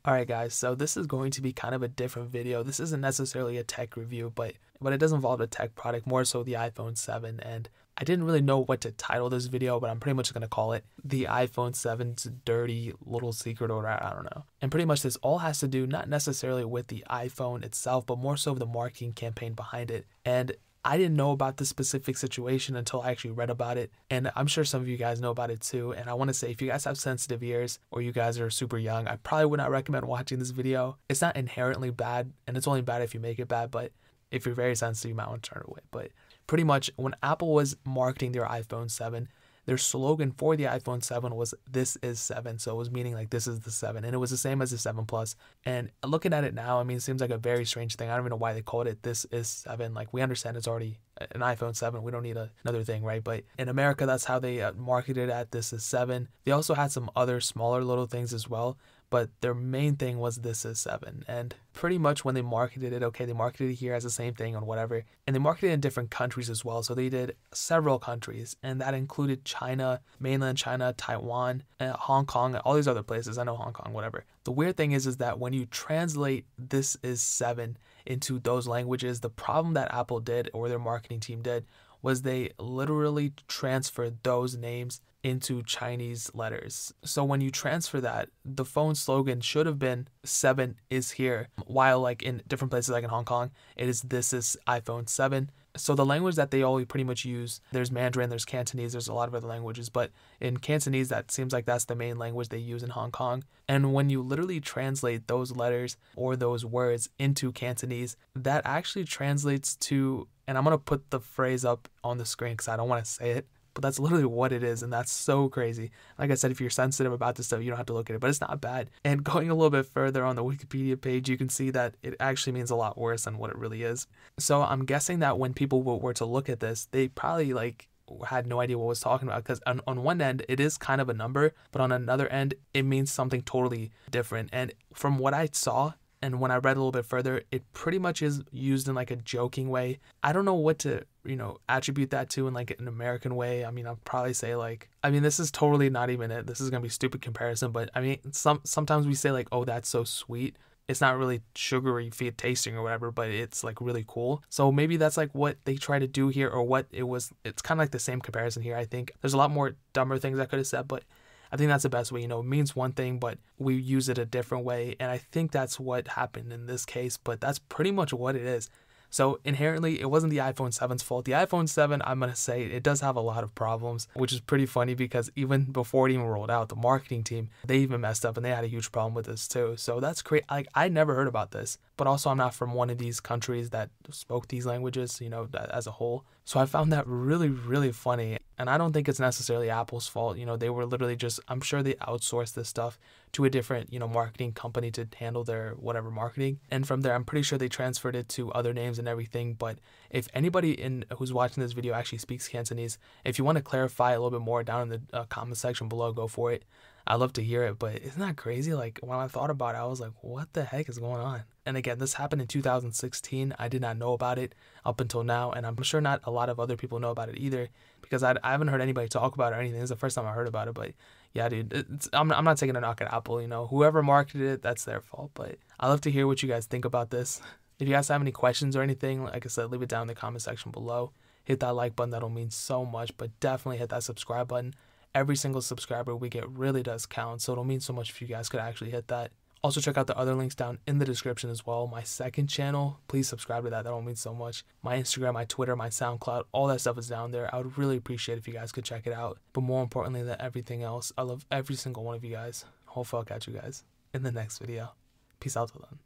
Alright guys, so this is going to be kind of a different video. This isn't necessarily a tech review, but it does involve a tech product, more so the iPhone 7. And I didn't really know what to title this video, but I'm pretty much going to call it the iPhone 7's dirty little secret, or I don't know. And pretty much this all has to do not necessarily with the iPhone itself, but more so the marketing campaign behind it. And I didn't know about this specific situation until I actually read about it, and I'm sure some of you guys know about it too. And I want to say, if you guys have sensitive ears or you guys are super young, I probably would not recommend watching this video. It's not inherently bad, and it's only bad if you make it bad, but if you're very sensitive, you might want to turn away. But pretty much when Apple was marketing their iPhone 7, their slogan for the iPhone 7 was "This is 7." So it was meaning like this is the 7, and it was the same as the 7 Plus. And looking at it now, I mean, it seems like a very strange thing. I don't even know why they called it "This is 7." Like, we understand it's already an iPhone 7. We don't need another thing, right? But in America, that's how they marketed it, "This is 7." They also had some other smaller little things as well, but their main thing was "This is 7." And pretty much when they marketed it, okay, they marketed it here as the same thing and whatever. And they marketed it in different countries as well. So they did several countries, and that included China, mainland China, Taiwan, Hong Kong, all these other places. I know Hong Kong, whatever. The weird thing is that when you translate "This is 7" into those languages, the problem that Apple did, or their marketing team did, was they literally transferred those names into Chinese letters. So when you transfer that, the phone slogan should have been "7 is here," while like in different places like in Hong Kong, it is "This is iPhone 7." So the language that they all pretty much use, there's Mandarin, there's Cantonese, there's a lot of other languages, but in Cantonese, that seems like that's the main language they use in Hong Kong. And when you literally translate those letters or those words into Cantonese, that actually translates to, and I'm going to put the phrase up on the screen because I don't want to say it, but that's literally what it is, and that's so crazy. Like I said, if you're sensitive about this stuff, you don't have to look at it, but it's not bad. And going a little bit further on the Wikipedia page, you can see that it actually means a lot worse than what it really is. So I'm guessing that when people were to look at this, they probably had no idea what it was talking about, because on one end it is kind of a number, but on another end it means something totally different. And from what I saw, and when I read a little bit further, it pretty much is used in like a joking way. I don't know what to, attribute that to in like an American way. I mean, I'll probably say this is totally not even it. This is going to be a stupid comparison, but I mean, sometimes we say like, "Oh, that's so sweet." It's not really sugary tasting or whatever, but it's like really cool. So maybe that's like what they try to do here, or what it was. It's kind of like the same comparison here. I think there's a lot more dumber things I could have said, but I think that's the best way. It means one thing, but we use it a different way. And I think that's what happened in this case, but that's pretty much what it is. So inherently, it wasn't the iPhone 7's fault. The iPhone 7, I'm going to say, it does have a lot of problems, which is pretty funny because even before it even rolled out, the marketing team, they even messed up and they had a huge problem with this too. So that's great. I never heard about this, but also I'm not from one of these countries that spoke these languages, as a whole. So I found that really, really funny. And I don't think it's necessarily Apple's fault. They were literally just, I'm sure they outsourced this stuff to a different, marketing company to handle their whatever marketing. And from there, I'm pretty sure they transferred it to other names and everything. But if anybody who's watching this video actually speaks Cantonese, if you want to clarify a little bit more down in the comment section below, go for it. I'd love to hear it, but isn't that crazy? Like, when I thought about it, I was like, what the heck is going on? And again, this happened in 2016. I did not know about it up until now, and I'm sure not a lot of other people know about it either, because I haven't heard anybody talk about it or anything. This is the first time I heard about it, but yeah, dude, I'm not taking a knock at Apple. Whoever marketed it, that's their fault. But I'd love to hear what you guys think about this. If you guys have any questions or anything, like I said, leave it down in the comment section below. Hit that like button. That'll mean so much, but definitely hit that subscribe button. Every single subscriber we get really does count, so it'll mean so much if you guys could actually hit that. Also, check out the other links down in the description as well. My second channel, please subscribe to that. That'll mean so much. My Instagram, my Twitter, my SoundCloud, all that stuff is down there. I would really appreciate if you guys could check it out. But more importantly than everything else, I love every single one of you guys. Hopefully I'll catch you guys in the next video. Peace out till then.